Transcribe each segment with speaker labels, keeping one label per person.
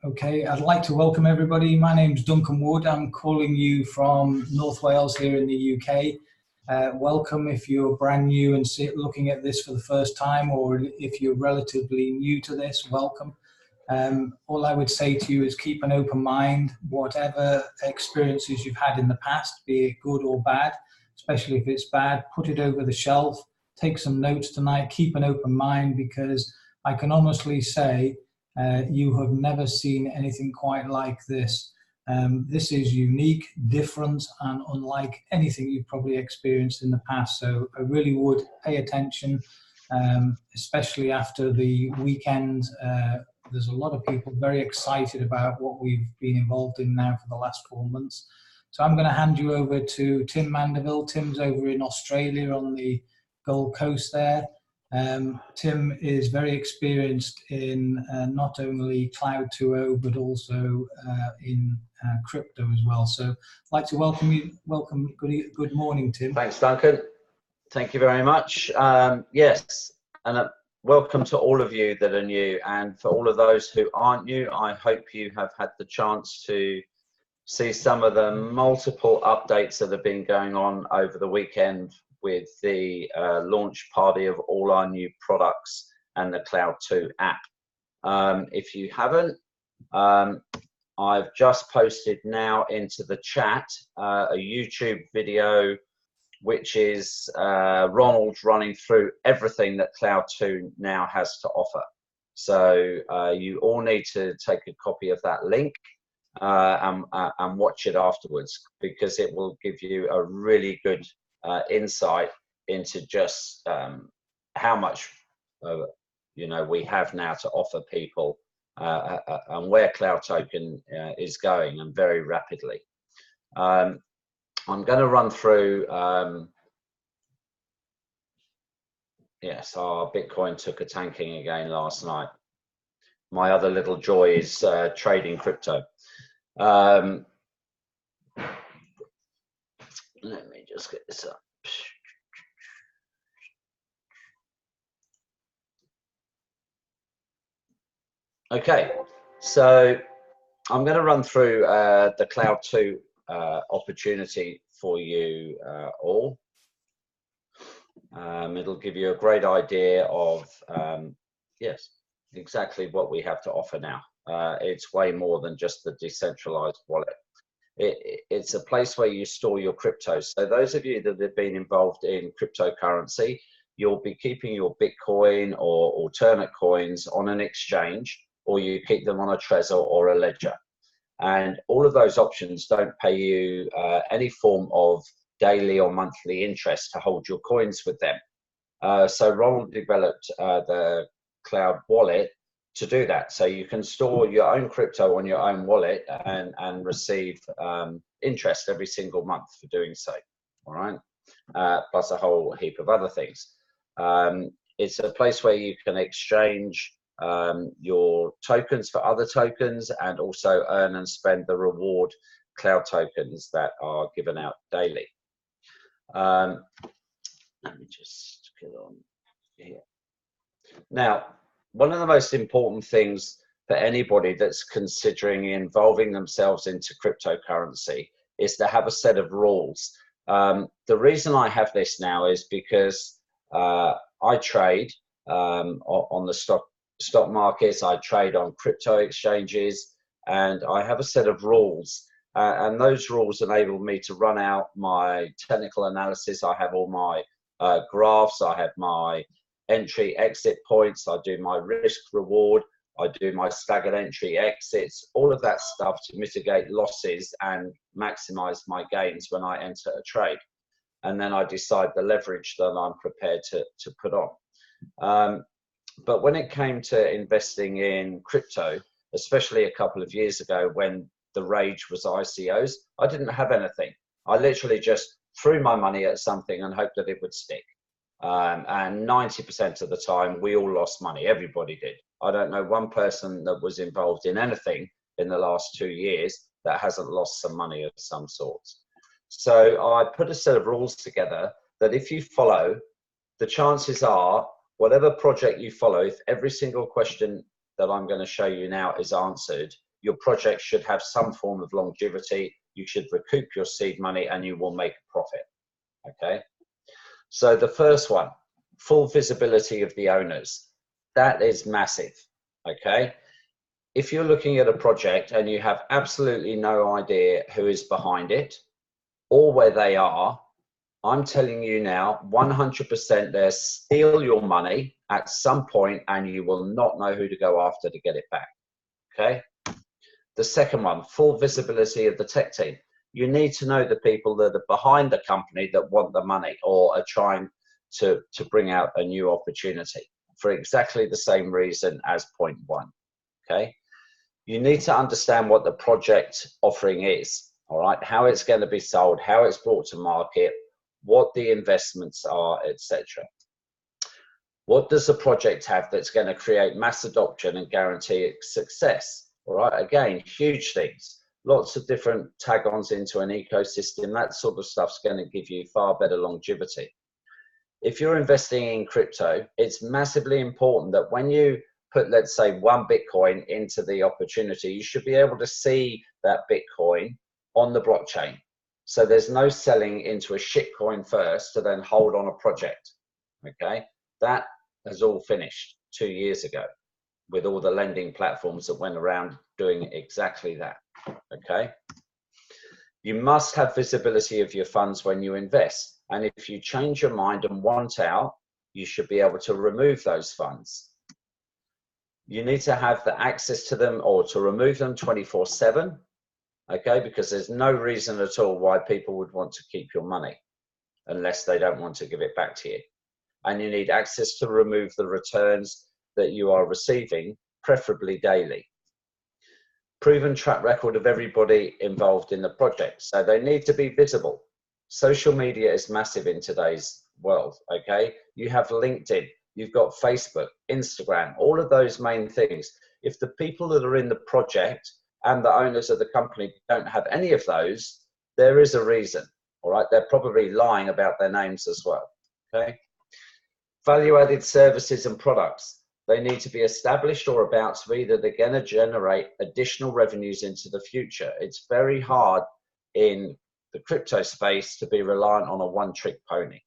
Speaker 1: Okay, I'd like to welcome everybody. My name's Duncan Wood. I'm calling you from North Wales here in the UK. Welcome if you're brand new and looking at this for the first time, or if you're relatively new to this, welcome. All I would say to you is keep an open mind. Whatever experiences you've had in the past, be it good or bad, especially if it's bad, put it over the shelf, take some notes tonight, keep an open mind, because I can honestly say you have never seen anything quite like this. This is unique, different, and unlike anything you've probably experienced in the past. So I really would pay attention, especially after the weekend. There's a lot of people very excited about what we've been involved in now for the last 4 months. So I'm going to hand you over to Tim Mandeville. Tim's over in Australia on the Gold Coast there. Tim is very experienced in not only CLOUD2, but also in crypto as well. So I'd like to welcome you. Good morning, Tim.
Speaker 2: Thanks, Duncan. Thank you very much. Yes, and welcome to all of you that are new. And for all of those who aren't new, I hope you have had the chance to see some of the multiple updates that have been going on over the weekend with the launch party of all our new products and the CLOUD2 app. If you haven't, I've just posted now into the chat a YouTube video, which is Ronald running through everything that CLOUD2 now has to offer. So you all need to take a copy of that link and watch it afterwards, because it will give you a really good insight into just how much we have now to offer people and where Cloud Token is going, and very rapidly. I'm going to run through. Yes, our Bitcoin took a tanking again last night. My other little joy is trading crypto. Let me just get this up. Okay, so I'm going to run through the CLOUD2 opportunity for you all. It'll give you a great idea of, yes, exactly what we have to offer now. It's way more than just the decentralized wallet. It's a place where you store your cryptos. So those of you that have been involved in cryptocurrency, you'll be keeping your Bitcoin or alternate coins on an exchange, or you keep them on a Trezor or a ledger. And all of those options don't pay you any form of daily or monthly interest to hold your coins with them. So Ronald developed the Cloud Wallet to do that. So you can store your own crypto on your own wallet and receive interest every single month for doing so. All right, plus a whole heap of other things. It's a place where you can exchange your tokens for other tokens, and also earn and spend the reward cloud tokens that are given out daily. Let me just get on here. Now, one of the most important things for anybody that's considering involving themselves into cryptocurrency is to have a set of rules. The reason I have this now is because I trade on the stock markets, I trade on crypto exchanges, and I have a set of rules. And those rules enable me to run out my technical analysis. I have all my graphs, I have my entry exit points, I do my risk reward, I do my staggered entry exits, all of that stuff to mitigate losses and maximize my gains when I enter a trade. And then I decide the leverage that I'm prepared to put on. But when it came to investing in crypto, especially a couple of years ago when the rage was ICOs, I didn't have anything. I literally just threw my money at something and hoped that it would stick. And 90% of the time, we all lost money. Everybody did. I don't know one person that was involved in anything in the last 2 years that hasn't lost some money of some sort. So I put a set of rules together that if you follow, the chances are, whatever project you follow, if every single question that I'm going to show you now is answered, your project should have some form of longevity. You should recoup your seed money and you will make a profit. Okay. So the first one, full visibility of the owners. That is massive. Okay. If you're looking at a project and you have absolutely no idea who is behind it or where they are, I'm telling you now, 100% they'll steal your money at some point and you will not know who to go after to get it back. Okay. The second one, full visibility of the tech team. You need to know the people that are behind the company that want the money or are trying to bring out a new opportunity for exactly the same reason as point one. Okay. You need to understand what the project offering is. All right. How it's going to be sold, how it's brought to market, what the investments are, etc. What does the project have that's going to create mass adoption and guarantee success? All right, again, huge things. Lots of different tag-ons into an ecosystem. That sort of stuff's going to give you far better longevity. If you're investing in crypto, it's massively important that when you put, let's say, one Bitcoin into the opportunity, you should be able to see that Bitcoin on the blockchain. So there's no selling into a shitcoin first to then hold on a project. Okay, that has all finished 2 years ago with all the lending platforms that went around doing exactly that. Okay, you must have visibility of your funds when you invest, and if you change your mind and want out, you should be able to remove those funds. You need to have the access to them or to remove them 24/7. Okay, because there's no reason at all why people would want to keep your money unless they don't want to give it back to you. And you need access to remove the returns that you are receiving, preferably daily. Proven track record of everybody involved in the project. So they need to be visible. Social media is massive in today's world. Okay, you have LinkedIn, you've got Facebook, Instagram, all of those main things. If the people that are in the project and the owners of the company don't have any of those, there is a reason. All right, they're probably lying about their names as well. Okay, value-added services and products. They need to be established or about to be that they're going to generate additional revenues into the future. It's very hard in the crypto space to be reliant on a one-trick pony.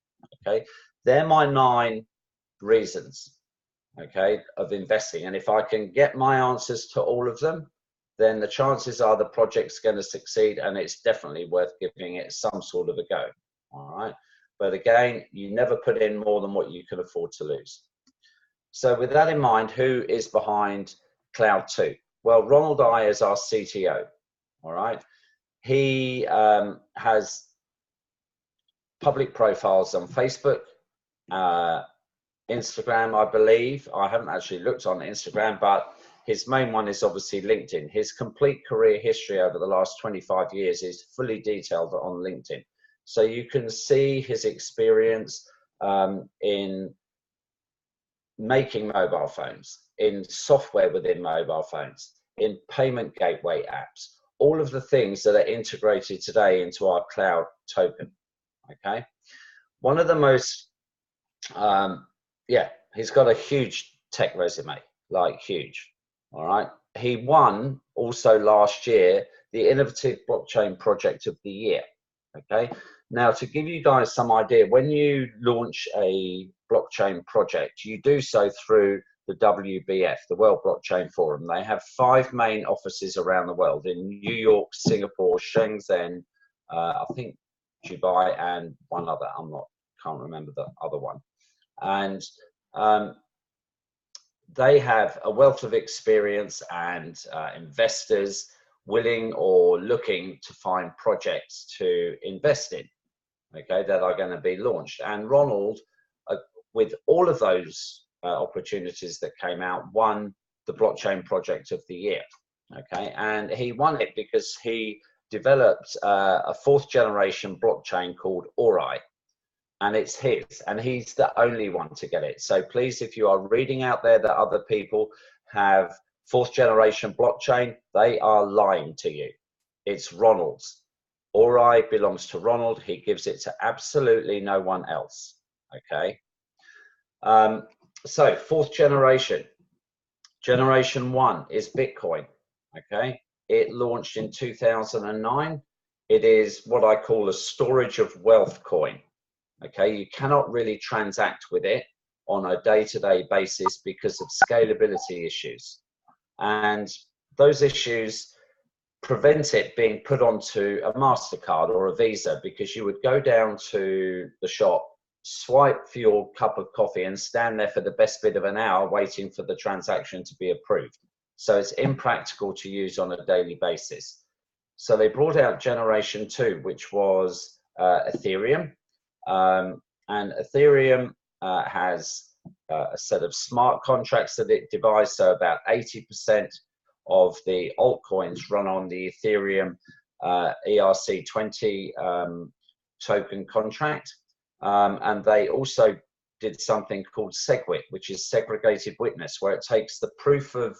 Speaker 2: Okay, they're my 9 reasons, okay, of investing. And if I can get my answers to all of them, then the chances are the project's going to succeed, and it's definitely worth giving it some sort of a go. All right, but again, you never put in more than what you can afford to lose. So with that in mind, who is behind CLOUD2? Well, Ronald I is our CTO. All right, he has public profiles on Facebook, Instagram, I believe. I haven't actually looked on Instagram, but his main one is obviously LinkedIn. His complete career history over the last 25 years is fully detailed on LinkedIn. So you can see his experience in making mobile phones, in software within mobile phones, in payment gateway apps, all of the things that are integrated today into our cloud token. Okay, one of the most, he's got a huge tech resume, like huge. All right, he won also last year the Innovative Blockchain Project of the Year. Okay, now to give you guys some idea, when you launch a blockchain project, you do so through the WBF, the World Blockchain Forum. They have 5 main offices around the world in New York, Singapore, Shenzhen, I think Dubai, and one other. Can't remember the other one. And they have a wealth of experience and investors willing or looking to find projects to invest in, okay, that are going to be launched. And Ronald, with all of those opportunities that came out, won the Blockchain Project of the Year, okay? And he won it because he developed a 4th generation blockchain called Ori, and it's his, and he's the only one to get it. So please, if you are reading out there that other people have 4th generation blockchain, they are lying to you. It's Ronald's. Ori belongs to Ronald. He gives it to absolutely no one else. Okay. So 4th generation. Generation 1 is Bitcoin. Okay. It launched in 2009. It is what I call a storage of wealth coin. Okay, you cannot really transact with it on a day-to-day basis because of scalability issues. And those issues prevent it being put onto a MasterCard or a Visa, because you would go down to the shop, swipe for your cup of coffee and stand there for the best bit of an hour waiting for the transaction to be approved. So it's impractical to use on a daily basis. So they brought out Generation 2, which was Ethereum. And Ethereum has a set of smart contracts that it devised. So about 80% of the altcoins run on the Ethereum ERC20 token contract. And they also did something called SegWit, which is segregated witness, where it takes the proof of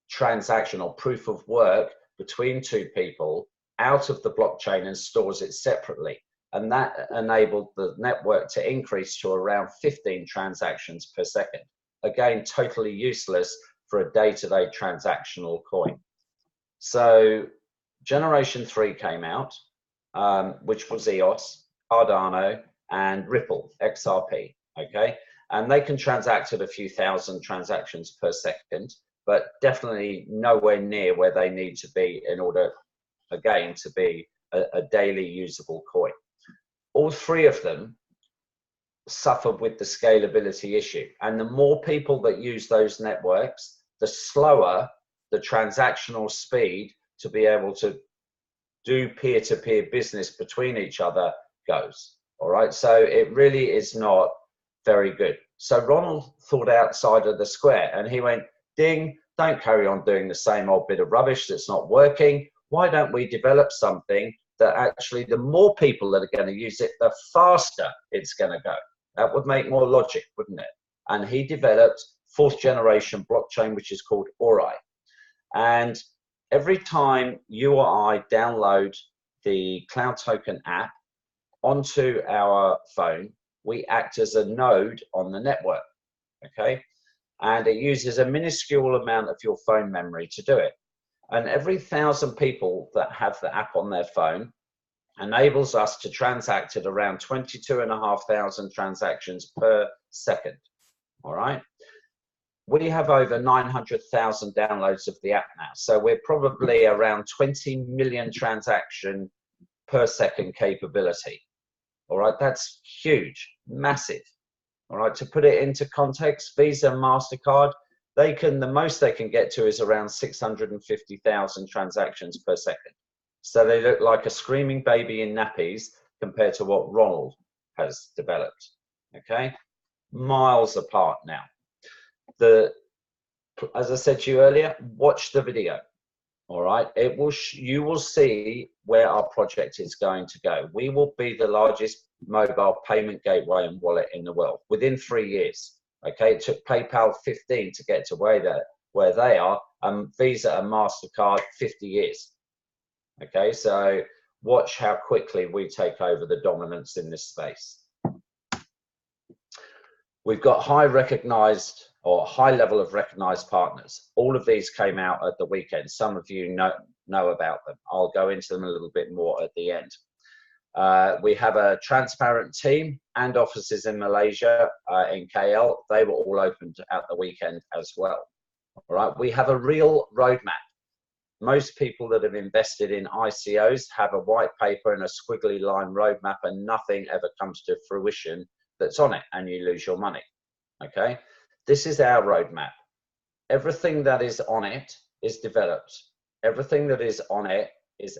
Speaker 2: transaction or proof of work between two people out of the blockchain and stores it separately. And that enabled the network to increase to around 15 transactions per second. Again, totally useless for a day-to-day transactional coin. So Generation 3 came out, which was EOS, Cardano, and Ripple, XRP, okay? And they can transact at a few thousand transactions per second, but definitely nowhere near where they need to be in order, again, to be a daily usable coin. All three of them suffer with the scalability issue. And the more people that use those networks, the slower the transactional speed to be able to do peer-to-peer business between each other goes. All right, so it really is not very good. So Ronald thought outside of the square, and he went, ding, don't carry on doing the same old bit of rubbish that's not working. Why don't we develop something that actually the more people that are going to use it, the faster it's going to go? That would make more logic, wouldn't it? And he developed fourth generation blockchain, which is called Ori. And every time you or I download the Cloud Token app onto our phone, we act as a node on the network, okay? And it uses a minuscule amount of your phone memory to do it. And every 1,000 people that have the app on their phone enables us to transact at around 22,500 transactions per second, all right? We have over 900,000 downloads of the app now. So we're probably around 20 million transaction per second capability. All right, that's huge, massive. All right, to put it into context, Visa and MasterCard, the most they can get to is around 650,000 transactions per second. So they look like a screaming baby in nappies compared to what Ronald has developed, okay? Miles apart now. As I said to you earlier, watch the video. All right, you will see where our project is going to go. We will be the largest mobile payment gateway and wallet in the world within 3 years. Okay, it took PayPal 15 to get to where they are, and Visa and MasterCard 50 years. Okay, so watch how quickly we take over the dominance in this space. We've got high level of recognized partners. All of these came out at the weekend. Some of you know about them. I'll go into them a little bit more at the end. We have a transparent team and offices in Malaysia, in KL. They were all opened at the weekend as well. All right, we have a real roadmap. Most people that have invested in ICOs have a white paper and a squiggly line roadmap, and nothing ever comes to fruition that's on it, and you lose your money. Okay, this is our roadmap. Everything that is on it is developed. Everything that is on it is,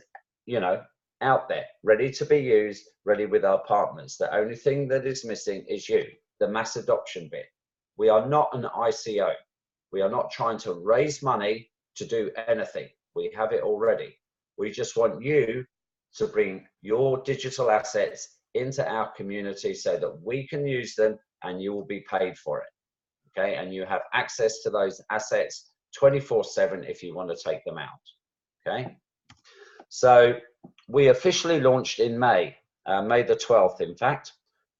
Speaker 2: out there, ready to be used, ready with our partners. The only thing that is missing is you, the mass adoption bit. We are not an ICO. We are not trying to raise money to do anything. We have it already. We just want you to bring your digital assets into our community so that we can use them and you will be paid for it. Okay, and you have access to those assets 24/7 if you want to take them out. Okay, so we officially launched in May the 12th, in fact.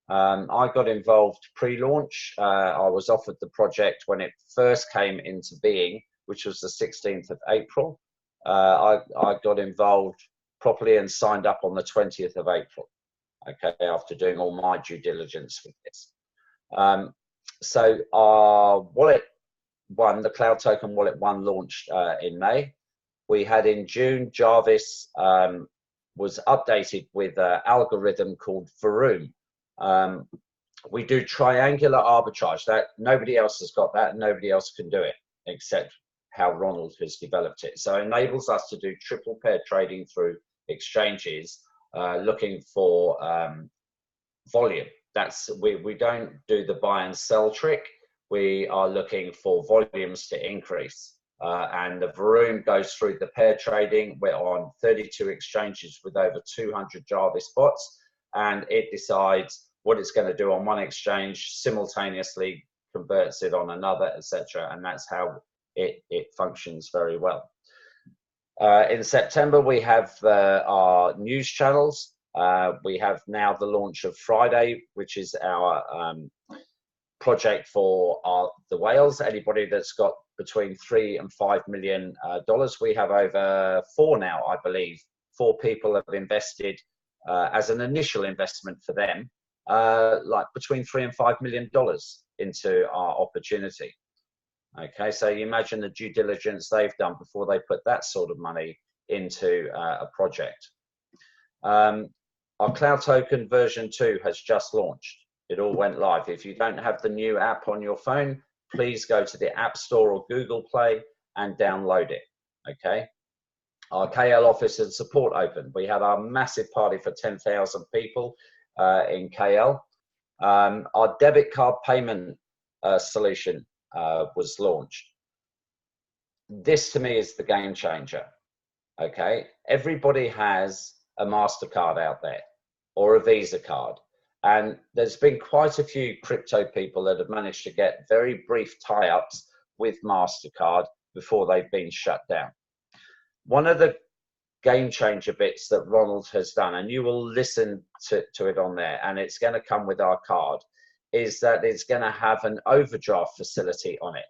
Speaker 2: I got involved pre-launch. I was offered the project when it first came into being, which was the 16th of April. I got involved properly and signed up on the 20th of April, okay, after doing all my due diligence with this. So our Wallet 1, the Cloud Token Wallet 1 launched in May. We had in June, Jarvis was updated with an algorithm called Etherium. We do triangular arbitrage. That nobody else has got that, and nobody else can do it except how Ronald has developed it. So it enables us to do triple pair trading through exchanges, looking for volume. We don't do the buy and sell trick. We are looking for volumes to increase. And the Etherium goes through the pair trading. We're on 32 exchanges with over 200 Jarvis bots, and it decides what it's going to do on one exchange, simultaneously converts it on another, etc. And that's how it functions very well. In September, we have our news channels. We have now the launch of Friday, which is our project for the whales. Anybody that's got between $3 and $5 million. We have over 4 now, I believe. 4 people have invested as an initial investment for them, like between $3 and $5 million into our opportunity. Okay, so you imagine the due diligence they've done before they put that sort of money into a project. Our Cloud Token version 2 has just launched. It all went live. If you don't have the new app on your phone, please go to the App Store or Google Play and download it. Okay. Our KL office and support open. We had our massive party for 10,000 people in KL. Our debit card payment solution was launched. This to me is the game changer. Okay. Everybody has a MasterCard out there or a Visa card. And there's been quite a few crypto people that have managed to get very brief tie-ups with MasterCard before they've been shut down. One of the game changer bits that Ronald has done, and you will listen to it on there, and it's going to come with our card, is that it's going to have an overdraft facility on it.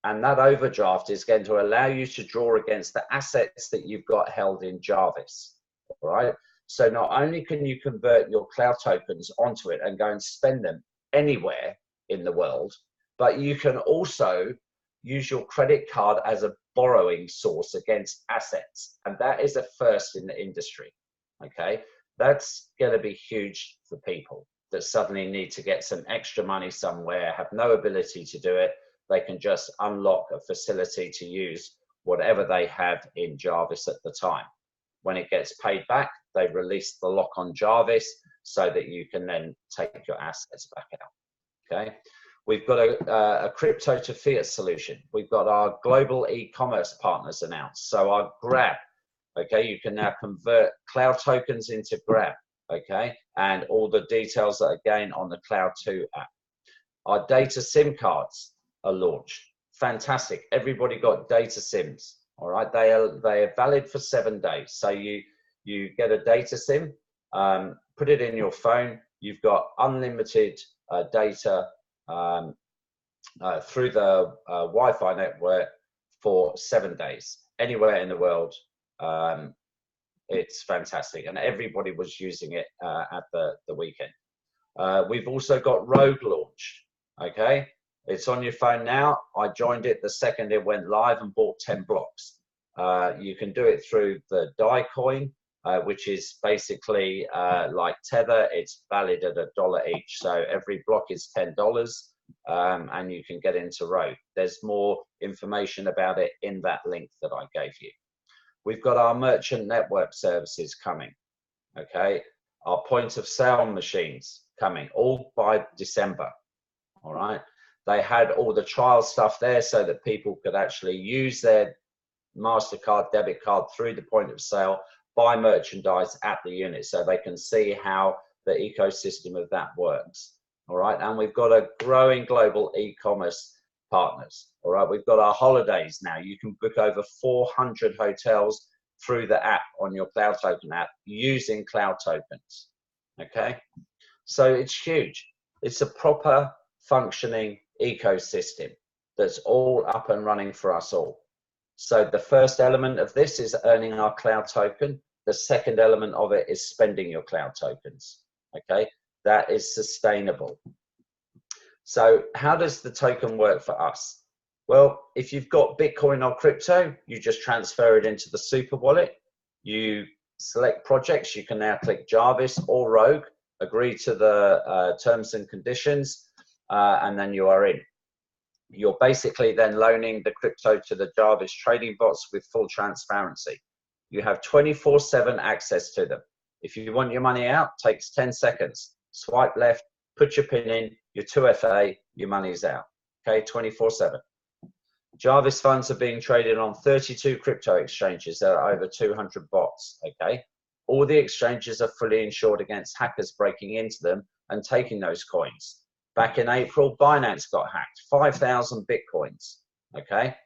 Speaker 2: And that overdraft is going to allow you to draw against the assets that you've got held in Jarvis. All right. So not only can you convert your cloud tokens onto it and go and spend them anywhere in the world, but you can also use your credit card as a borrowing source against assets. And that is a first in the industry. Okay. That's going to be huge for people that suddenly need to get some extra money somewhere, have no ability to do it. They can just unlock a facility to use whatever they have in Jarvis at the time. When it gets paid back, they release the lock on Jarvis so that you can then take your assets back out. Okay. We've got a crypto to fiat solution. We've got our global e-commerce partners announced. So our Grab, okay, you can now convert cloud tokens into Grab, okay, and all the details that are again on the Cloud2 app. Our data SIM cards are launched. Fantastic. Everybody got data SIMs. All right, they are valid for 7 days. So you get a data SIM, put it in your phone. You've got unlimited data through the Wi-Fi network for 7 days, anywhere in the world. It's fantastic, and everybody was using it at the weekend. We've also got Rogue launched. Okay. It's on your phone now. I joined it the second it went live and bought 10 blocks. You can do it through the DAI coin, which is basically like Tether. It's valid at $1 each. So every block is $10, and you can get into Rogue. There's more information about it in that link that I gave you. We've got our merchant network services coming. Okay. Our point of sale machines coming all by December. All right. They had all the trial stuff there so that people could actually use their MasterCard debit card through the point of sale, buy merchandise at the unit so they can see how the ecosystem of that works. All right. And we've got a growing global e-commerce partners. All right. We've got our holidays now. You can book over 400 hotels through the app on your Cloud Token app using cloud tokens. Okay. So it's huge. It's a proper functioning ecosystem that's all up and running for us all. So the first element of this is earning our cloud token. The second element of it is spending your cloud tokens. Okay, that is sustainable. So how does the token work for us? Well, if you've got Bitcoin or crypto, you just transfer it into the super wallet. You select projects. You can now click Jarvis or Rogue, agree to the terms and conditions, and then you are in. You're basically then loaning the crypto to the Jarvis trading bots with full transparency. You have 24/7 access to them. If you want your money out, it takes 10 seconds. Swipe left, put your PIN in, your 2FA, your money's out. Okay, 24/7. Jarvis funds are being traded on 32 crypto exchanges. There are over 200 bots. Okay, all the exchanges are fully insured against hackers breaking into them and taking those coins. Back in April, Binance got hacked, 5,000 Bitcoins. Okay,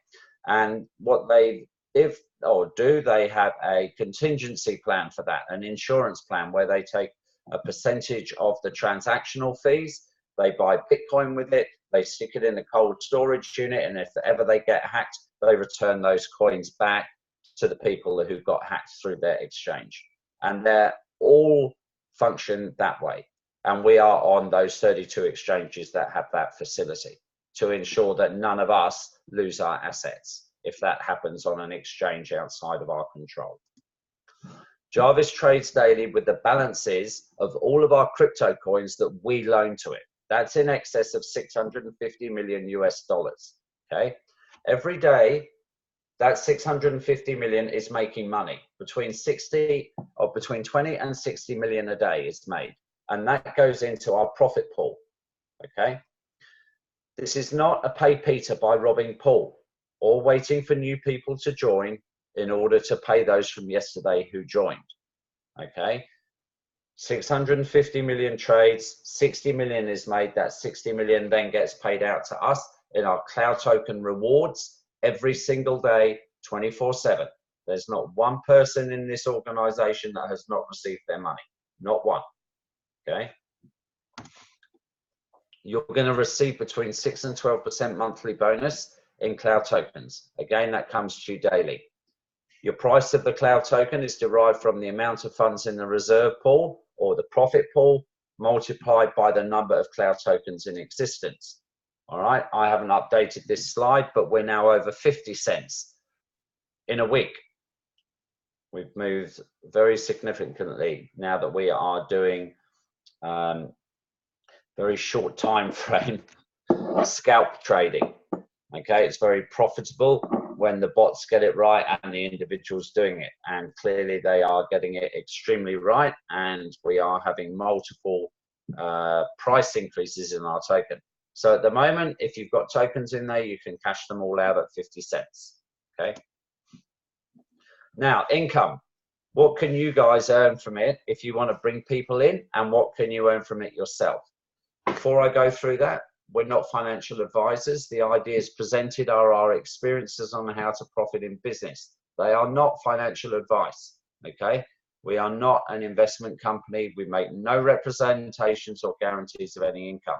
Speaker 2: and what they do, they have a contingency plan for that, an insurance plan where they take a percentage of the transactional fees. They buy Bitcoin with it, they stick it in a cold storage unit, and if ever they get hacked, they return those coins back to the people who got hacked through their exchange. And they're all function that way. And we are on those 32 exchanges that have that facility to ensure that none of us lose our assets if that happens on an exchange outside of our control. Jarvis trades daily with the balances of all of our crypto coins that we loan to it. That's in excess of 650 million US dollars. Okay, every day that 650 million is making money. Between 20 and 60 million a day is made, and that goes into our profit pool. Okay, this is not a pay Peter by robbing Paul or waiting for new people to join in order to pay those from yesterday who joined. Okay, 650 million trades, 60 million is made. That 60 million then gets paid out to us in our cloud token rewards every single day, 24/7. There's not one person in this organization that has not received their money, not one. Okay, you're going to receive between 6 and 12% monthly bonus in cloud tokens. Again, that comes to you daily. Your price of the cloud token is derived from the amount of funds in the reserve pool or the profit pool multiplied by the number of cloud tokens in existence. All right, I haven't updated this slide, but we're now over 50 cents in a week. We've moved very significantly now that we are doing very short time frame scalp trading. Okay, it's very profitable when the bots get it right and the individuals doing it, and clearly they are getting it extremely right, and we are having multiple price increases in our token. So at the moment, if you've got tokens in there, you can cash them all out at 50 cents. Okay, now income. What can you guys earn from it if you want to bring people in, and what can you earn from it yourself? Before I go through that, we're not financial advisors. The ideas presented are our experiences on how to profit in business. They are not financial advice, okay? We are not an investment company. We make no representations or guarantees of any income.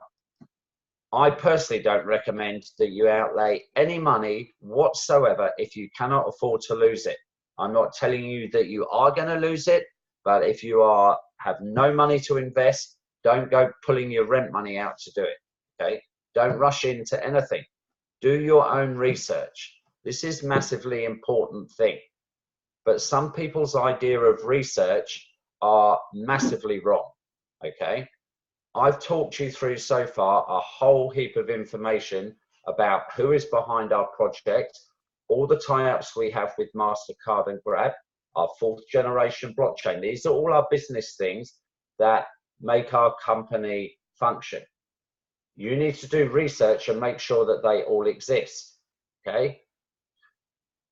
Speaker 2: I personally don't recommend that you outlay any money whatsoever if you cannot afford to lose it. I'm not telling you that you are going to lose it, but if you have no money to invest, don't go pulling your rent money out to do it. Okay, don't rush into anything. Do your own research. This is massively important thing. But some people's idea of research are massively wrong. Okay, I've talked you through so far a whole heap of information about who is behind our project, all the tie-ups we have with MasterCard and Grab, our 4th generation blockchain. These are all our business things that make our company function. You need to do research and make sure that they all exist. Okay,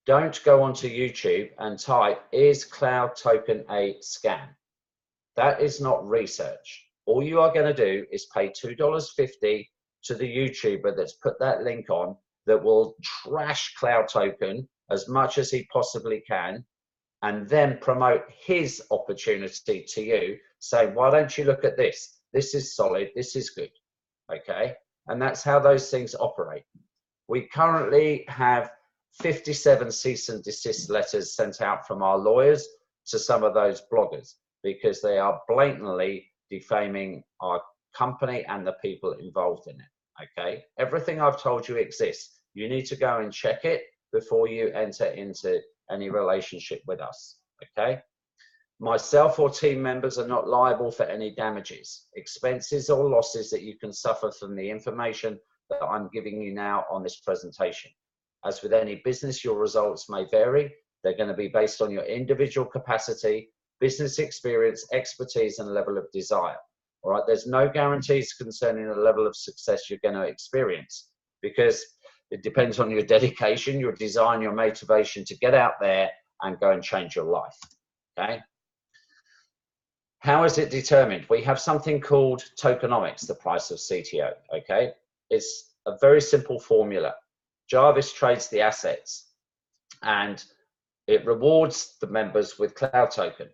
Speaker 2: don't go onto YouTube and type, is cloud token a scam? That is not research. All you are going to do is pay $2.50 to the YouTuber that's put that link on, that will trash cloud token as much as he possibly can, and then promote his opportunity to you, say, why don't you look at this? This is solid, this is good. Okay, and that's how those things operate. We currently have 57 cease and desist letters sent out from our lawyers to some of those bloggers because they are blatantly defaming our company and the people involved in it. Okay, everything I've told you exists. You need to go and check it before you enter into any relationship with us. Okay, myself or team members are not liable for any damages, expenses or losses that you can suffer from the information that I'm giving you now on this presentation. As with any business, your results may vary. They're going to be based on your individual capacity, business experience, expertise, and level of desire. All right, there's no guarantees concerning the level of success you're going to experience because it depends on your dedication, your desire, your motivation to get out there and go and change your life. Okay. How is it determined? We have something called tokenomics, the price of CTO. Okay, it's a very simple formula. Jarvis trades the assets and it rewards the members with cloud token.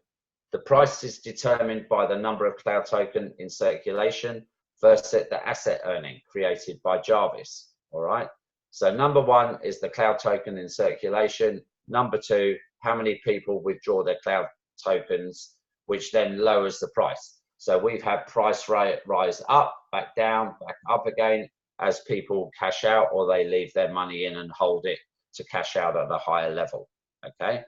Speaker 2: The price is determined by the number of cloud token in circulation versus the asset earning created by Jarvis. All right. So number one is the cloud token in circulation. Number two, how many people withdraw their cloud tokens, which then lowers the price. So we've had price rise up, back down, back up again as people cash out or they leave their money in and hold it to cash out at a higher level. Okay.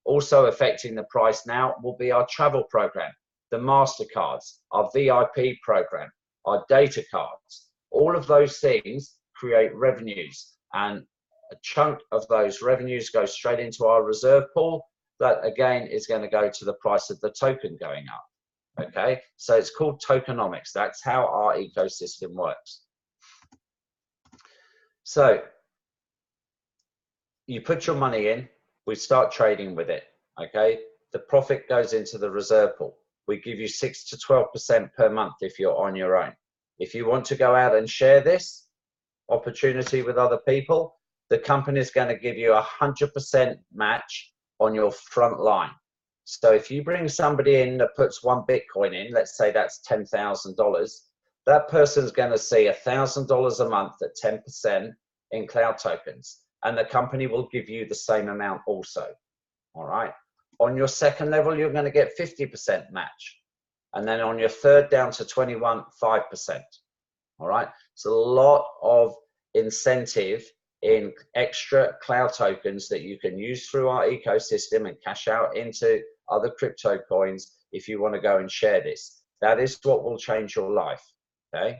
Speaker 2: Also affecting the price now will be our travel program, the MasterCards, our VIP program, our data cards. All of those things create revenues, and a chunk of those revenues go straight into our reserve pool. That again is going to go to the price of the token going up. Okay, so it's called tokenomics. That's how our ecosystem works. So you put your money in, we start trading with it. Okay, the profit goes into the reserve pool. We give you 6 to 12% per month if you're on your own. If you want to go out and share this opportunity with other people, the company is going to give you 100% match on your front line. So if you bring somebody in that puts one Bitcoin in, let's say that's $10,000, that person's going to see $1,000 a month at 10% in cloud tokens, and the company will give you the same amount also. All right. On your second level, you're going to get 50% match. And then on your third down to 21, 5%. All right. So a lot of incentive in extra cloud tokens that you can use through our ecosystem and cash out into other crypto coins if you want to go and share this. That is what will change your life. Okay.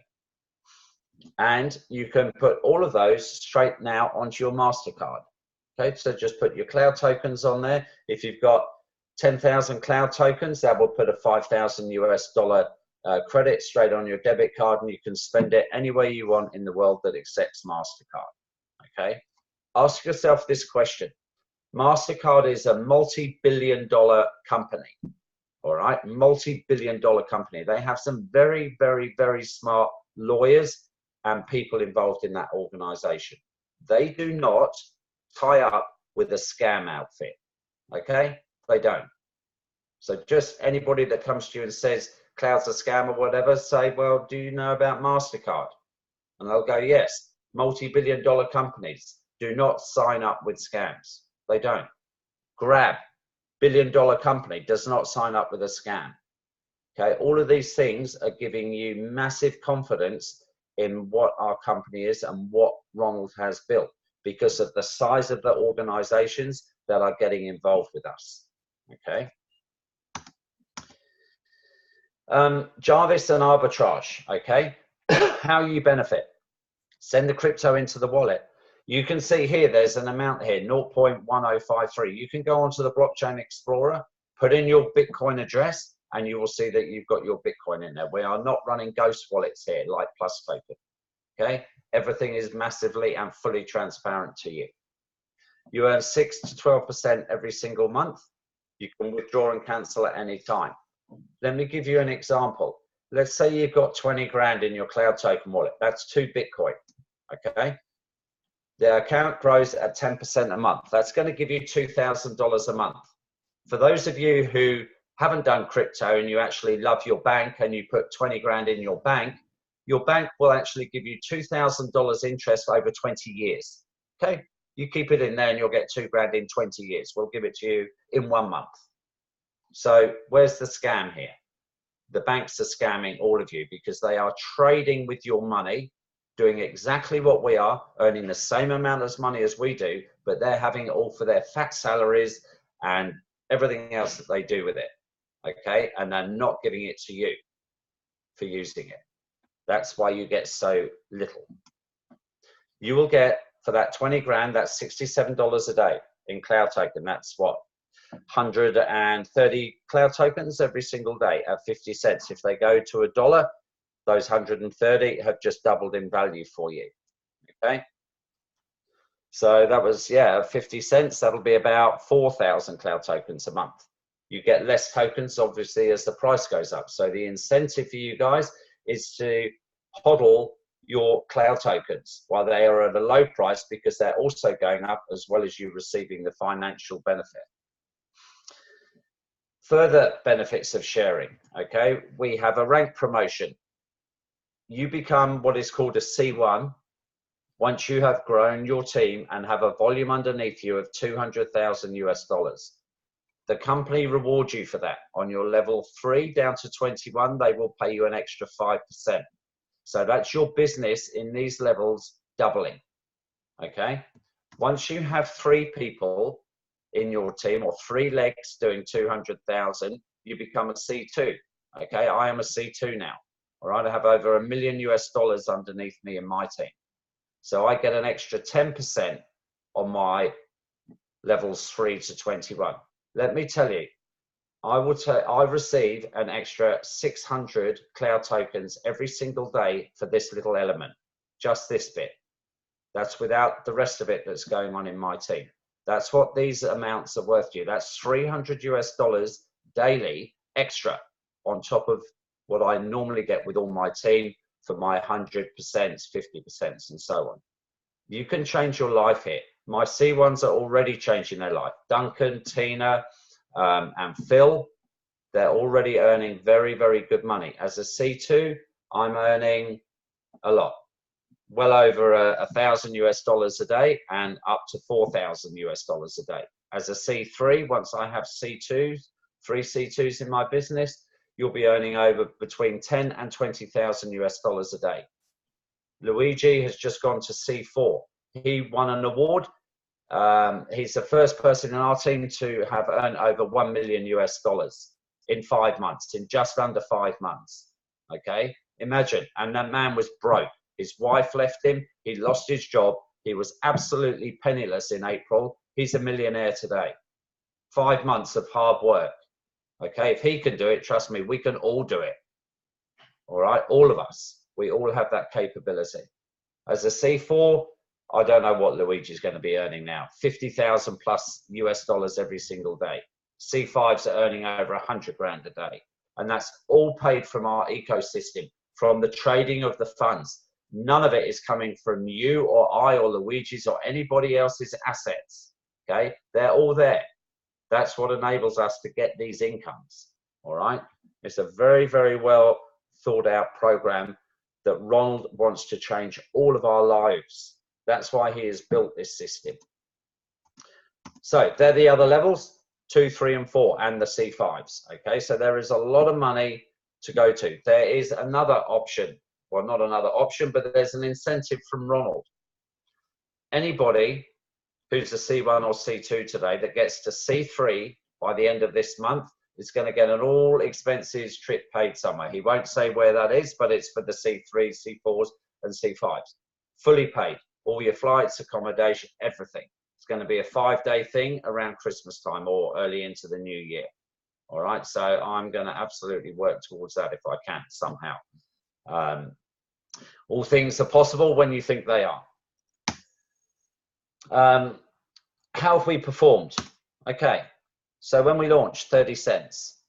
Speaker 2: And you can put all of those straight now onto your MasterCard. Okay, so just put your cloud tokens on there. If you've got 10,000 cloud tokens, that will put a $5,000 US credit straight on your debit card, and you can spend it anywhere you want in the world that accepts MasterCard. Okay, ask yourself this question. MasterCard is a multi-billion-dollar company. All right, multi-billion-dollar company. They have some very, very, very smart lawyers and people involved in that organization. They do not tie up with a scam outfit. Okay, they don't. So just anybody that comes to you and says cloud's a scam or whatever, say, well, do you know about MasterCard? And they'll go, yes. Multi-billion-dollar companies do not sign up with scams. They don't. Grab, billion-dollar company, does not sign up with a scam. Okay, all of these things are giving you massive confidence in what our company is and what Ronald has built, because of the size of the organizations that are getting involved with us. Okay. Jarvis and arbitrage. Okay. How you benefit. Send the crypto into the wallet. You can see here, there's an amount here, 0.1053. You can go onto the Blockchain Explorer, put in your Bitcoin address, and you will see that you've got your Bitcoin in there. We are not running ghost wallets here like Plus Token. Okay. Everything is massively and fully transparent to you. You earn 6 to 12% every single month. You can withdraw and cancel at any time. Let me give you an example. Let's say you've got 20 grand in your cloud token wallet. That's 2 Bitcoin. Okay. The account grows at 10% a month. That's going to give you $2,000 a month. For those of you who haven't done crypto and you actually love your bank and you put 20 grand in your bank will actually give you $2,000 interest over 20 years. Okay, You keep it in there and you'll get 2 grand in 20 years. We'll give it to you in 1 month. So where's the scam here? The banks are scamming all of you because they are trading with your money, doing exactly what we are, earning the same amount of money as we do, but they're having it all for their fat salaries and everything else that they do with it, okay? And they're not giving it to you for using it. That's why you get so little. You will get, for that 20 grand, that's $67 a day in Cloud token. That's what? 130 Cloud tokens every single day at 50 cents. If they go to $1, those 130 have just doubled in value for you, okay? So that was, yeah, 50 cents. That'll be about 4,000 Cloud tokens a month. You get less tokens, obviously, as the price goes up. So the incentive for you guys is to hodl your Cloud tokens while they are at a low price, because they're also going up, as well as you receiving the financial benefit. Further benefits of sharing, okay? We have a rank promotion. You become what is called a C1 once you have grown your team and have a volume underneath you of 200,000 US dollars. The company rewards you for that. On your level 3 down to 21, they will pay you an extra 5%. So that's your business in these levels doubling, okay? Once you have 3 people in your team, or 3 legs doing 200,000, you become a C2, okay? I am a C2 now, all right? I have over $1 million US underneath me in my team. So I get an extra 10% on my levels 3 to 21. Let me tell you, I receive an extra 600 Cloud tokens every single day for this little element, just this bit. That's without the rest of it that's going on in my team. That's what these amounts are worth to you. That's 300 US dollars daily extra on top of what I normally get with all my team for my 100%, 50%, and so on. You can change your life here. My C1s are already changing their life. Duncan, Tina, and Phil, they're already earning very, very good money. As a C2, I'm earning a lot. Well over 1,000 US dollars a day and up to 4,000 US dollars a day. As a C3, once I have C2s, 3 C2s in my business, you'll be earning over between 10 and 20,000 US dollars a day. Luigi has just gone to C4. He won an award. He's the first person in our team to have earned over 1 million US dollars in 5 months, in just under 5 months. Okay, imagine. And that man was broke. His wife left him. He lost his job. He was absolutely penniless in April. He's a millionaire today. 5 months of hard work. Okay, if he can do it, trust me, we can all do it. All right, all of us. We all have that capability. As a C4, I don't know what Luigi's going to be earning now. 50,000 plus US dollars every single day. C5s are earning over 100 grand a day. And that's all paid from our ecosystem, from the trading of the funds. None of it is coming from you or I or Luigi's or anybody else's assets. Okay, they're all there. That's what enables us to get these incomes. All right, it's a very, very well thought out program that Ronald wants to change all of our lives. That's why he has built this system. So they're the other levels, 2, 3, and 4, and the C5s. Okay, so there is a lot of money to go to. There is another option. Well, not another option, but there's an incentive from Ronald. Anybody who's a C1 or C2 today that gets to C3 by the end of this month is going to get an all expenses trip paid somewhere. He won't say where that is, but it's for the C3s, C4s, and C5s. Fully paid. All your flights, accommodation, everything. It's going to be a 5-day thing around Christmas time or early into the new year. All right, so I'm going to absolutely work towards that if I can somehow. All things are possible when you think they are. How have we performed? Okay, so when we launched, 30 cents.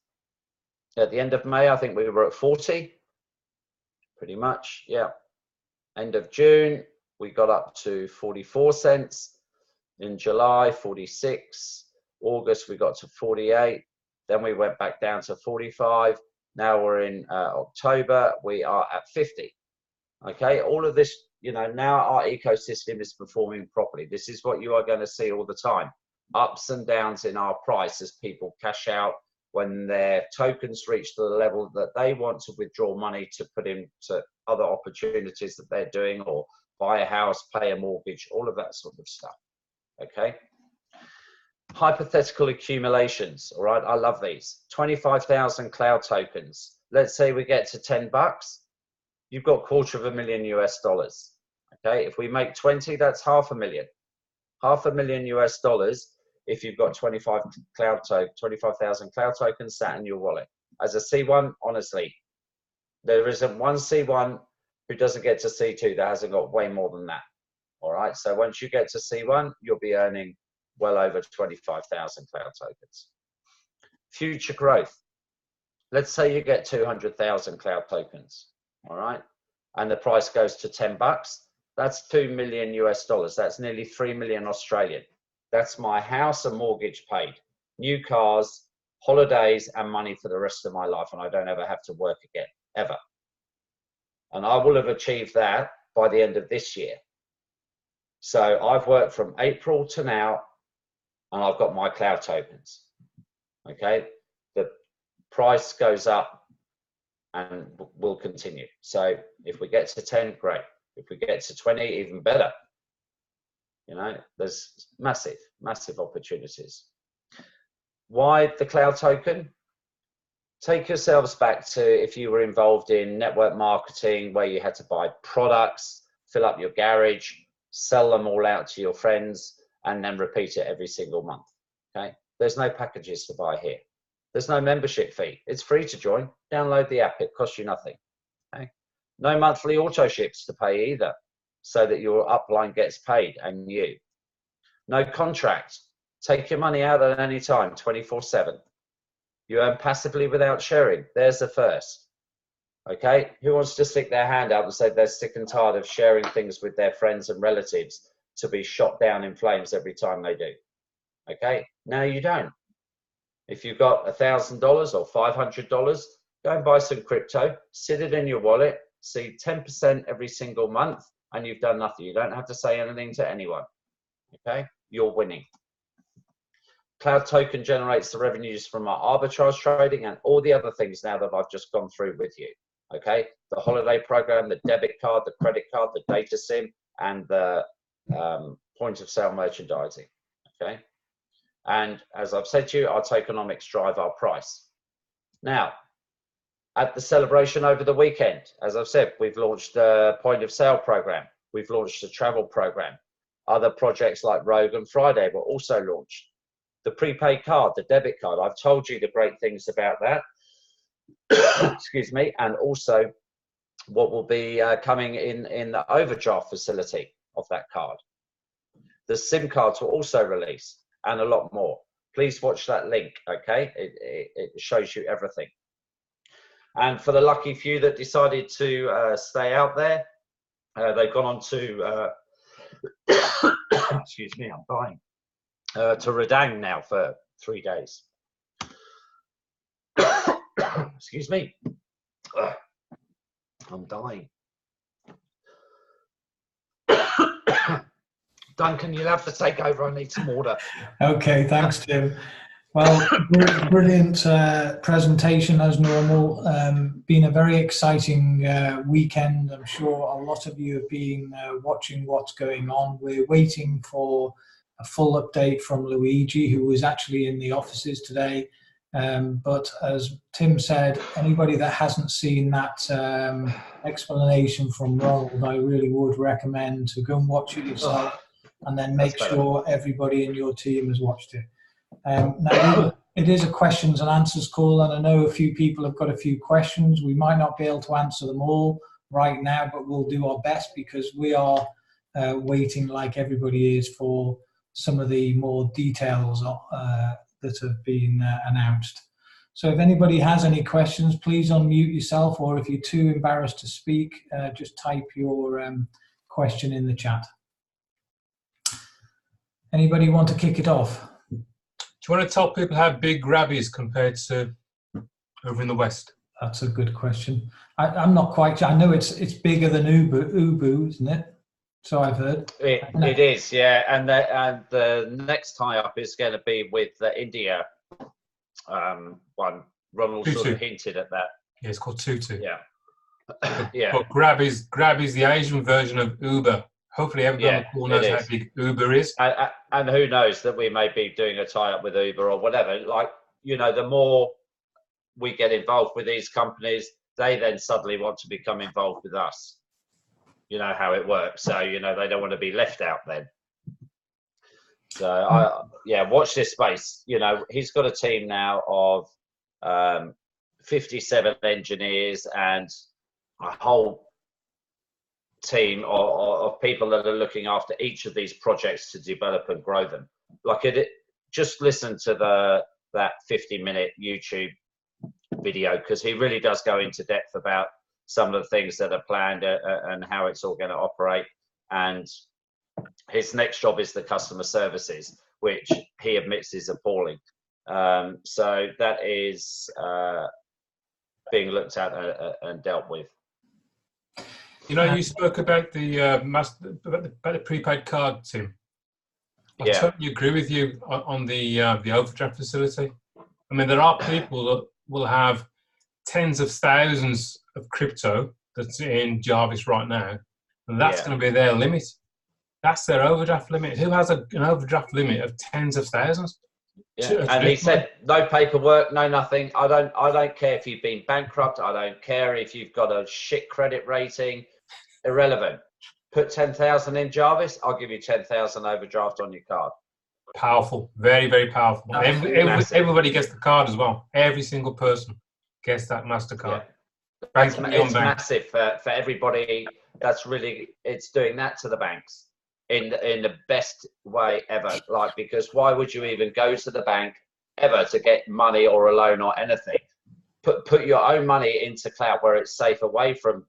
Speaker 2: At the end of May, I think we were at 40, pretty much, yeah. End of June, we got up to 44 cents. In July, 46. August, we got to 48. Then we went back down to 45. Now we're in October, we are at 50. Okay, all of this you know, now our ecosystem is performing properly. This is what you are going to see all the time. Ups and downs in our price as people cash out when their tokens reach the level that they want to withdraw money to put into other opportunities that they're doing, or buy a house, pay a mortgage, all of that sort of stuff. Okay. Hypothetical accumulations. All right. I love these. 25,000 cloud tokens. Let's say we get to $10. You've got $250,000 US. Okay. If we make 20, that's $500,000. $500,000 US if you've got 25,000 cloud tokens sat in your wallet. As a C1, honestly, there isn't one C1 who doesn't get to C2 that hasn't got way more than that. All right. So once you get to C1, you'll be earning well over 25,000 cloud tokens. Future growth. Let's say you get 200,000 cloud tokens. All right. And the price goes to $10. That's $2 million US. That's nearly 3 million Australian. That's my house and mortgage paid, new cars, holidays, and money for the rest of my life. And I don't ever have to work again, ever. And I will have achieved that by the end of this year. So I've worked from April to now, and I've got my cloud tokens. Okay. The price goes up and will continue. So if we get to 10, great. If we get to 20, even better. You know, there's massive, massive opportunities. Why the cloud token? Take yourselves back to if you were involved in network marketing where you had to buy products, fill up your garage, sell them all out to your friends, and then repeat it every single month. Okay. There's no packages to buy here. There's no membership fee. It's free to join. Download the app. It costs you nothing. Okay. No monthly auto ships to pay either, so that your upline gets paid and you. No contract. Take your money out at any time, 24/7. You earn passively without sharing. There's the first. Okay. Who wants to stick their hand out and say they're sick and tired of sharing things with their friends and relatives to be shot down in flames every time they do? Okay. Now you don't. If you've got $1,000 or $500, go and buy some crypto, sit it in your wallet, see 10% every single month, and you've done nothing. You don't have to say anything to anyone. Okay. You're winning. Cloud token generates the revenues from our arbitrage trading and all the other things now that I've just gone through with you. Okay. The holiday program, the debit card, the credit card, the data SIM, and the point of sale merchandising. Okay. And as I've said to you, our tokenomics drive our price. Now, at the celebration over the weekend, as I've said, we've launched the point of sale program. We've launched the travel program. Other projects like Rogue and Friday were also launched. The prepaid card, the debit card, I've told you the great things about that. Excuse me. And also what will be coming in the overdraft facility of that card. The SIM cards will also release and a lot more. Please watch that link, okay? It shows you everything. And for the lucky few that decided to stay out there, they've gone on to, excuse me, I'm dying, to Redang now for 3 days. Excuse me. I'm dying. Duncan, you'll have to take over. I need some water. Okay,
Speaker 1: thanks, Tim. Well, brilliant presentation as normal. Been a very exciting weekend. I'm sure a lot of you have been watching what's going on. We're waiting for a full update from Luigi, who was actually in the offices today. But as Tim said, anybody that hasn't seen that explanation from Ronald, I really would recommend to go and watch it yourself, and then make sure everybody in your team has watched it. Now, it is a questions and answers call, and I know a few people have got a few questions. We might not be able to answer them all right now, but we'll do our best because we are waiting, like everybody is, for some of the more details that have been announced. So if anybody has any questions, please unmute yourself, or if you're too embarrassed to speak, just type your question in the chat. Anybody want to kick it off?
Speaker 3: Do you want to tell people how big Grab is compared to over in the West?
Speaker 1: That's a good question. I'm not quite sure. I know it's bigger than Ubu, isn't it? So I've heard.
Speaker 2: It is, yeah. And the next tie-up is going to be with the India one. Ronald sort of hinted at that.
Speaker 3: Yeah, it's called CLOUD2.
Speaker 2: Yeah. Yeah.
Speaker 3: But Grab is the Asian version of Uber. Hopefully everyone on the call knows how big Uber is.
Speaker 2: And who knows that we may be doing a tie-up with Uber or whatever. Like, you know, the more we get involved with these companies, they then suddenly want to become involved with us. You know how it works. So, you know, they don't want to be left out then. So, watch this space. You know, he's got a team now of 57 engineers and a whole team of people that are looking after each of these projects to develop and grow them. Like just listen to that 50-minute YouTube video, because he really does go into depth about some of the things that are planned and how it's all going to operate. And his next job is the customer services, which he admits is appalling. So that is being looked at and dealt with.
Speaker 3: You know, you spoke about the prepaid card, Tim. I totally agree with you on the overdraft facility. I mean, there are people that will have tens of thousands of crypto that's in Jarvis right now, and that's going to be their limit. That's their overdraft limit. Who has an overdraft limit of tens of thousands?
Speaker 2: Yeah. And he said no paperwork, no nothing. I don't care if you've been bankrupt. I don't care if you've got a shit credit rating. Irrelevant. Put 10,000 in Jarvis, I'll give you 10,000 overdraft on your card.
Speaker 3: Powerful, very, very powerful. Everybody gets the card as well. Every single person gets that MasterCard.
Speaker 2: Yeah. It's massive for everybody. It's doing that to the banks in the best way ever. Like, because why would you even go to the bank ever to get money or a loan or anything? Put your own money into cloud where it's safe away from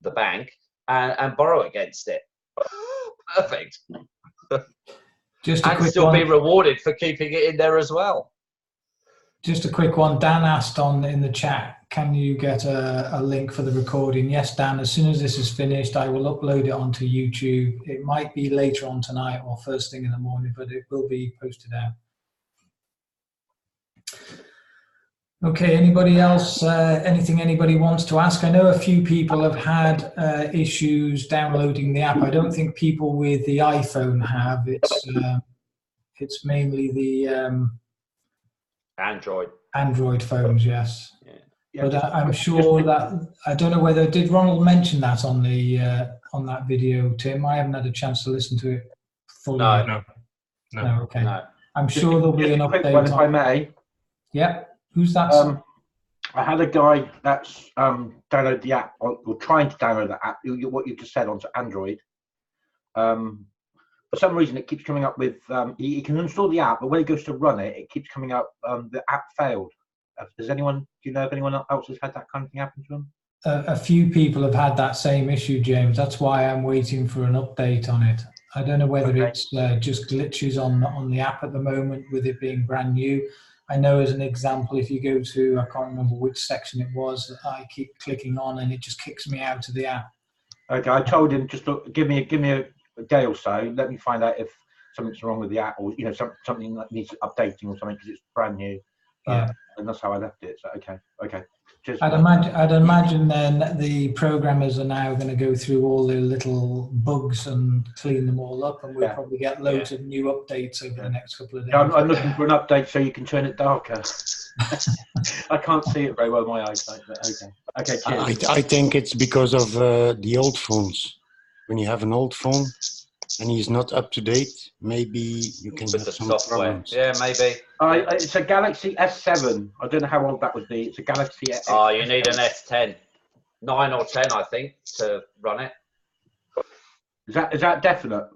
Speaker 2: the bank and borrow against it. Perfect.
Speaker 1: Just a
Speaker 2: and
Speaker 1: quick
Speaker 2: still
Speaker 1: one.
Speaker 2: Be rewarded for keeping it in there as well.
Speaker 1: Just a quick one. Dan asked in the chat, can you get a link for the recording? Yes, Dan, as soon as this is finished, I will upload it onto YouTube. It might be later on tonight or first thing in the morning, but it will be posted out. Okay, anybody else, anything anybody wants to ask? I know a few people have had issues downloading the app. I don't think people with the iPhone have. It's mainly the Android phones, yes. Yeah. But I'm sure that, I don't know whether, did Ronald mention that on that video, Tim? I haven't had a chance to listen to it fully.
Speaker 2: No,
Speaker 1: okay.
Speaker 2: No.
Speaker 1: I'm sure there'll be an update.
Speaker 4: One, if I may.
Speaker 1: Yeah. Who's that?
Speaker 4: I had a guy that's downloaded the app, or trying to download the app, what you just said, onto Android. For some reason, it keeps coming up with, he can install the app, but when he goes to run it, it keeps coming up, the app failed. Do you know if anyone else has had that kind of thing happen to them?
Speaker 1: A few people have had that same issue, James. That's why I'm waiting for an update on it. I don't know whether it's just glitches on the app at the moment with it being brand new. I know, as an example, if you go to, I can't remember which section it was, I keep clicking on and it just kicks me out of the app.
Speaker 4: Okay, I told him just give me a day or so. Let me find out if something's wrong with the app, or something that needs updating or something, because it's brand new. And that's how I left it. So okay.
Speaker 1: I'd imagine then the programmers are now going to go through all the little bugs and clean them all up, and we'll probably get loads of new updates over the next couple of days.
Speaker 4: I'm looking for an update so you can turn it darker. I can't see it very well with my eyesight, but okay. Cheers.
Speaker 5: I think it's because of the old phones. When you have an old phone and he's not up to date, maybe you can have some problems.
Speaker 2: Yeah, maybe.
Speaker 4: It's a Galaxy S7. I don't know how old that would be. It's a Galaxy S7.
Speaker 2: Oh, you need an S10. 9 or 10, I think, to run it.
Speaker 4: Is that definite?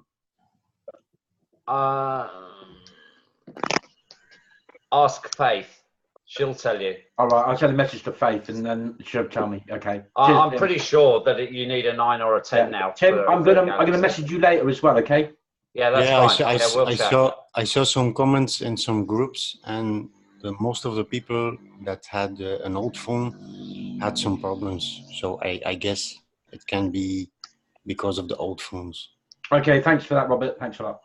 Speaker 2: Ask Faith. She'll tell you.
Speaker 4: All right, I'll send a message to Faith, and then she'll tell me. Okay.
Speaker 2: I'm pretty sure that you need a 9 or a 10 now.
Speaker 4: Tim, I'm gonna message you later as well. Okay.
Speaker 2: Yeah, that's fine.
Speaker 5: I saw some comments in some groups, and most of the people that had an old phone had some problems. So I guess it can be because of the old phones.
Speaker 4: Okay, thanks for that, Robert. Thanks a lot.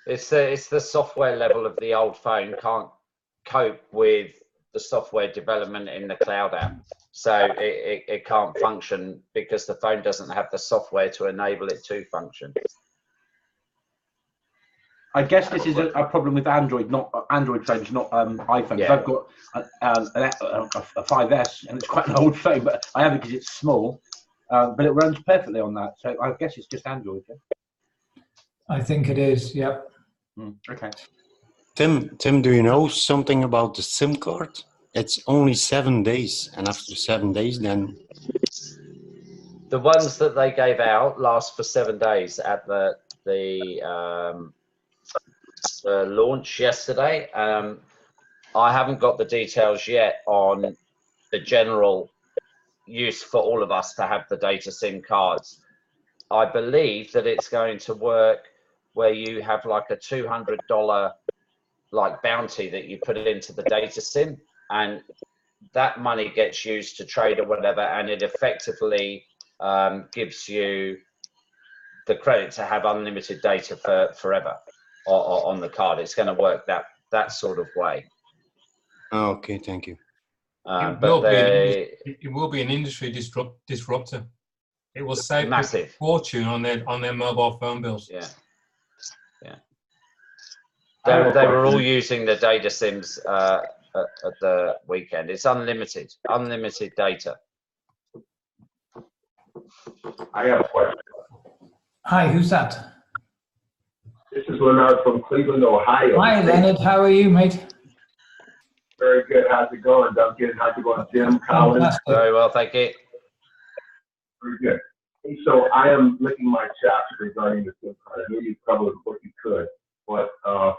Speaker 2: It's the software level of the old phone can't cope with the software development in the cloud app. So it can't function because the phone doesn't have the software to enable it to function.
Speaker 4: I guess this is a problem with Android, not Android phones, not iPhones.
Speaker 2: Yeah.
Speaker 4: I've got a 5S, and it's quite an old phone, but I have it because it's small. But it runs perfectly on that. So I guess it's just Android. Yeah?
Speaker 1: I think it is. Yep.
Speaker 4: Okay.
Speaker 5: Tim, do you know something about the SIM card? It's only 7 days, and after 7 days, then
Speaker 2: The ones that they gave out last for 7 days at the launch yesterday. I haven't got the details yet on the general use for all of us to have the data SIM cards. I believe that it's going to work where you have like a $200 like bounty that you put into the data SIM, and that money gets used to trade or whatever, and it effectively gives you the credit to have unlimited data for forever on the card. It's going to work that sort of way.
Speaker 5: oh, okay, thank you.
Speaker 3: It will be an industry disruptor. It will save
Speaker 2: massive
Speaker 3: a fortune on their mobile phone bills.
Speaker 2: Yeah. They were all using the data SIMs at the weekend. It's unlimited data.
Speaker 6: I have a question.
Speaker 1: Hi, who's that?
Speaker 6: This is Leonard from Cleveland, Ohio.
Speaker 1: Hi, Leonard. How are you, mate?
Speaker 6: Very good. How's it going, Duncan? How's it going, Jim, Colin?
Speaker 1: Fantastic.
Speaker 2: Very well, thank you.
Speaker 6: Very good. Hey, so I am licking my chops regarding the SIM card. I know you covered what you could, but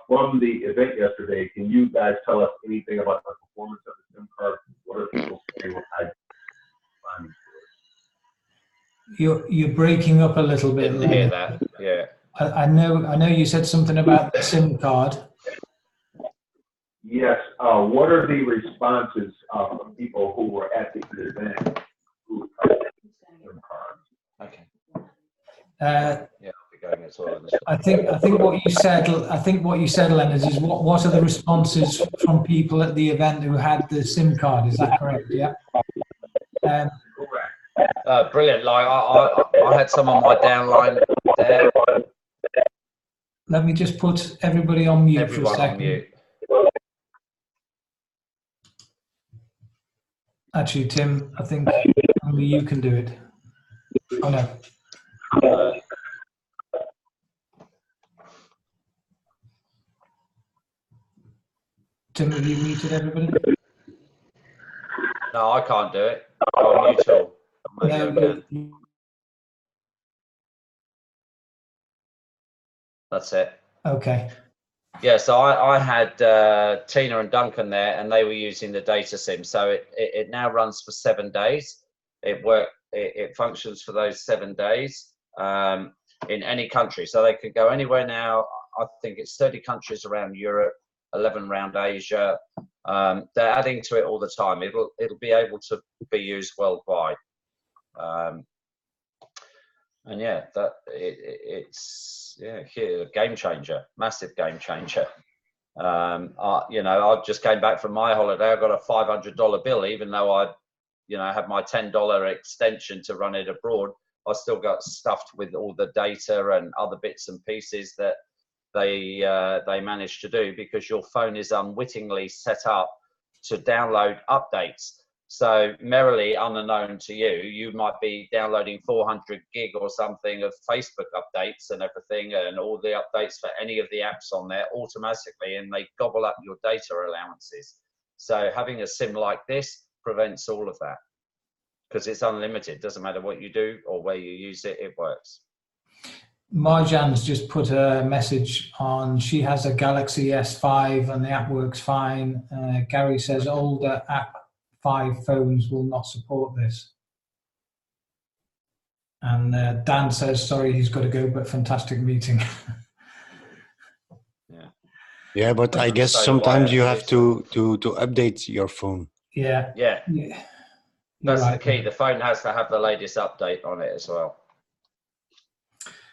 Speaker 6: from the event yesterday, can you guys tell us anything about the performance of the SIM card? What are people saying?
Speaker 1: You're breaking up a little bit.
Speaker 2: Didn't hear that. Yeah.
Speaker 1: I know you said something about the SIM card.
Speaker 6: Yes. What are the responses from people who were at the event who SIM cards?
Speaker 2: Okay.
Speaker 1: Yeah,
Speaker 2: I'll be going as well.
Speaker 1: I think what you said. I think what you said, Leonard, is what are the responses from people at the event who had the SIM card? Is that correct? Yeah.
Speaker 6: Correct.
Speaker 2: Brilliant. Like I had some on my downline there.
Speaker 1: Let me just put everybody on mute for a second.
Speaker 2: On mute.
Speaker 1: Actually, Tim, I think only you can do it. Oh no. Tim, have you muted everybody?
Speaker 2: No, I can't do it. I'm mute all.
Speaker 1: No.
Speaker 2: That's it.
Speaker 1: Okay.
Speaker 2: Yeah, so I had Tina and Duncan there, and they were using the data SIM. So it now runs for 7 days. It functions for those 7 days in any country. So they can go anywhere now. I think it's 30 countries around Europe, 11 around Asia. They're adding to it all the time. It'll be able to be used worldwide. And yeah, it's a game changer, massive game changer. I just came back from my holiday. I got a $500 bill, even though I had my $10 extension to run it abroad. I still got stuffed with all the data and other bits and pieces that they managed to do, because your phone is unwittingly set up to download updates. So merrily unknown to you, you might be downloading 400 gig or something of Facebook updates and everything, and all the updates for any of the apps on there automatically, and they gobble up your data allowances. So having a SIM like this prevents all of that, because it's unlimited. Doesn't matter what you do or where you use it, it works.
Speaker 1: Marjan's just put a message on. She has a Galaxy S5 and the app works fine. Gary says older app 5 phones will not support this. And Dan says, sorry, he's got to go, but fantastic meeting.
Speaker 5: Yeah, but I guess sometimes you have to update your phone.
Speaker 1: Yeah.
Speaker 2: That's right. The key. The phone has to have the latest update on it as well.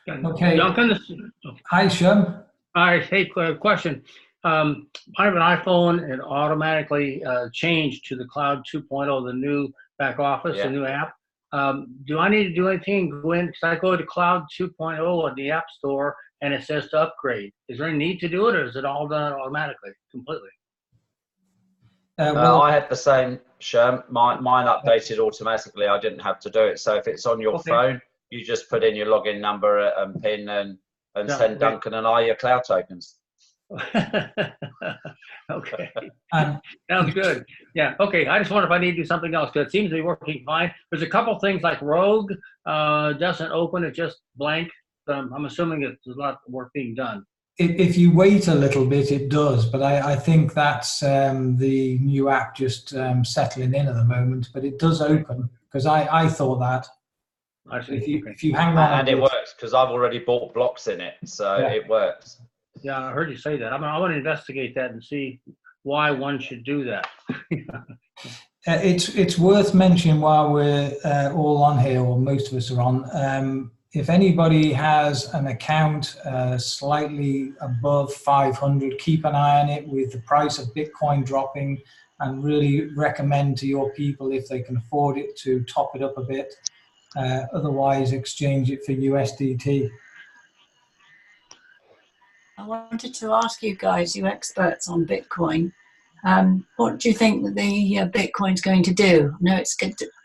Speaker 1: Okay.
Speaker 7: Duncan,
Speaker 1: Hi, Shum.
Speaker 7: hi, hey, question. I have an iPhone, it automatically changed to the Cloud 2.0, the new back office, the new app. Do I need to do anything? Go in, because I go to Cloud 2.0 at the App Store and it says to upgrade. Is there any need to do it, or is it all done automatically, completely?
Speaker 2: I had the same, Sherm. Mine updated automatically. I didn't have to do it. So if it's on your phone, you just put in your login number and PIN and send Duncan and I your cloud tokens.
Speaker 7: Okay. Sounds good. Yeah. Okay. I just wonder if I need to do something else, because it seems to be working fine. There's a couple things like Rogue doesn't open; it's just blank. I'm assuming there's a lot of work being done.
Speaker 1: If you wait a little bit, it does. But I think that's the new app just settling in at the moment. But it does open, because I thought that. If you hang on,
Speaker 2: and it works, because I've already bought blocks in it, so it works.
Speaker 7: Yeah, I heard you say that. I want to investigate that and see why one should do that.
Speaker 1: It's worth mentioning while we're all on here, or most of us are on. If anybody has an account slightly above 500, keep an eye on it with the price of Bitcoin dropping, and really recommend to your people, if they can afford it, to top it up a bit. Otherwise, exchange it for USDT.
Speaker 8: I wanted to ask you guys, you experts on Bitcoin, what do you think that the Bitcoin's going to do? I know it's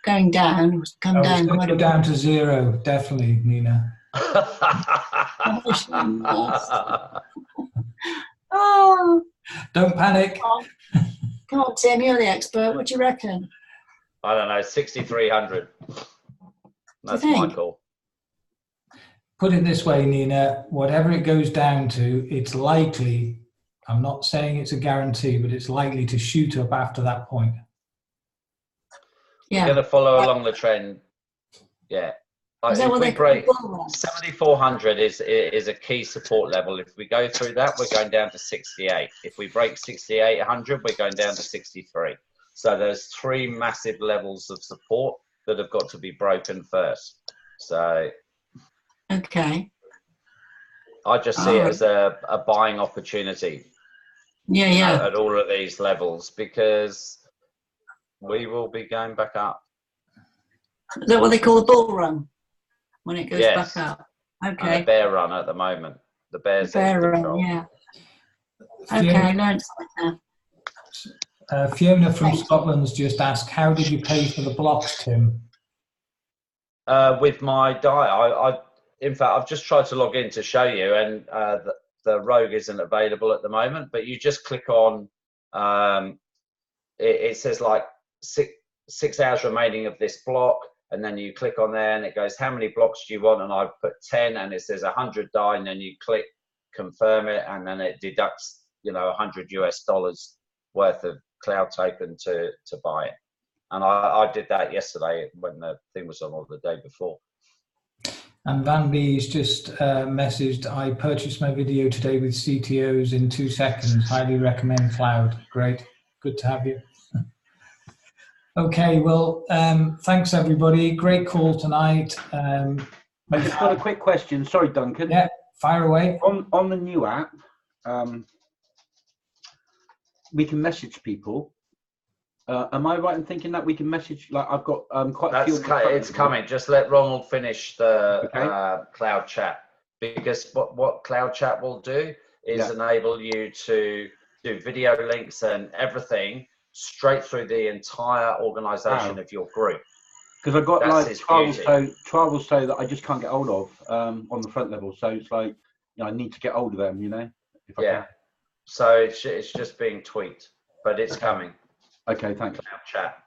Speaker 8: going down, it's come down
Speaker 1: it's
Speaker 8: quite a bit.
Speaker 1: down to zero, definitely, Nina.
Speaker 8: Oh,
Speaker 1: don't panic.
Speaker 8: Come on, Tim, you're the expert. What do you reckon?
Speaker 2: I don't know, 6,300. That's my call.
Speaker 1: Put it this way, Nina, whatever it goes down to, it's likely, I'm not saying it's a guarantee, but it's likely to shoot up after that point.
Speaker 2: Yeah. We're going to follow along the trend. Yeah. If we break 7,400 is a key support level. If we go through that, we're going down to 68. If we break 6,800, we're going down to 63. So there's 3 massive levels of support that have got to be broken first. So
Speaker 8: okay,
Speaker 2: I just see it as a buying opportunity.
Speaker 8: Yeah.
Speaker 2: At all of these levels, because we will be going back up.
Speaker 8: Is that what they call the bull run when it goes back up? Okay.
Speaker 2: And a bear run at the moment. The bear's
Speaker 8: bear run, yeah. Okay, I learned something there.
Speaker 1: Fiona from Scotland's just asked, how did you pay for the blocks, Tim?
Speaker 2: With my DAI. In fact, I've just tried to log in to show you, and the Rogue isn't available at the moment, but you just click on, it says like 6 hours remaining of this block, and then you click on there and it goes, how many blocks do you want? And I've put 10, and it says 100 DAI, and then you click confirm it, and then it deducts, $100 US worth of cloud token to buy it. And I did that yesterday when the thing was on, or the day before.
Speaker 1: And Van B's just messaged, I purchased my video today with CTOs in 2 seconds. Highly recommend Cloud. Great. Good to have you. Okay, well, thanks everybody. Great call tonight.
Speaker 4: I just got a quick question. Sorry, Duncan.
Speaker 1: Yeah, fire away.
Speaker 4: On the new app, we can message people. Am I right in thinking that we can message? Like, I've got quite a few.
Speaker 2: It's coming. Just let Ronald finish the cloud chat, because what cloud chat will do is enable you to do video links and everything straight through the entire organization of your group.
Speaker 4: Because I've got like 12 or so that I just can't get hold of on the front level. So it's like, I need to get hold of them, if I can.
Speaker 2: So it's just being tweaked, but it's coming.
Speaker 4: Okay, thanks.
Speaker 2: Cloud chat.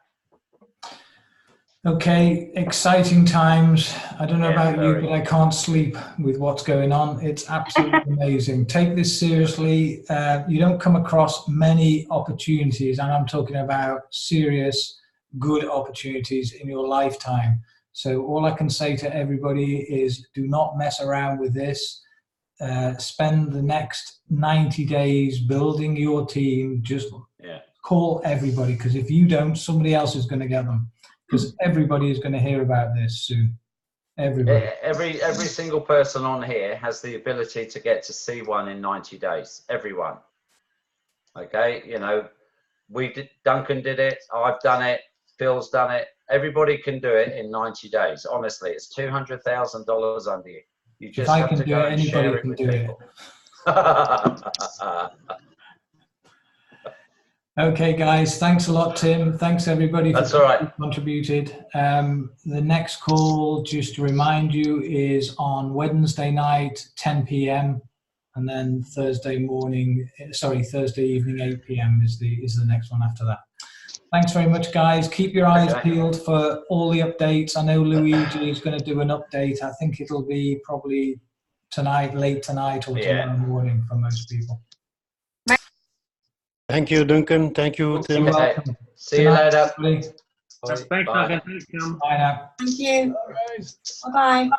Speaker 1: Okay, exciting times. I don't know about you, but I can't sleep with what's going on. It's absolutely amazing. Take this seriously. You don't come across many opportunities, and I'm talking about serious, good opportunities in your lifetime. So all I can say to everybody is, do not mess around with this. Spend the next 90 days building your team. Just call everybody, because if you don't, somebody else is going to get them, because everybody is going to hear about this soon. Everybody.
Speaker 2: Every single person on here has the ability to get to C1 in 90 days. Everyone. Okay, you know, Duncan did it, I've done it, Phil's done it. Everybody can do it in 90 days. Honestly, it's $200,000 under you. You just have to go and share it with people.
Speaker 1: Okay, guys. Thanks a lot, Tim. Thanks, everybody,
Speaker 2: That's all right.
Speaker 1: contributed. The next call, just to remind you, is on Wednesday night, 10 p.m. And then Thursday evening, 8 p.m. is the next one after that. Thanks very much, guys. Keep your eyes peeled for all the updates. I know Luigi is going to do an update. I think it'll be probably tonight, late tonight, or tomorrow morning for most people.
Speaker 5: Thank you, Duncan. Thank you, Tim.
Speaker 1: You're welcome.
Speaker 2: See you later.
Speaker 7: Thanks, Duncan. Thanks, Tim.
Speaker 1: Bye now.
Speaker 8: Thank you.
Speaker 3: All right.
Speaker 8: Bye-bye.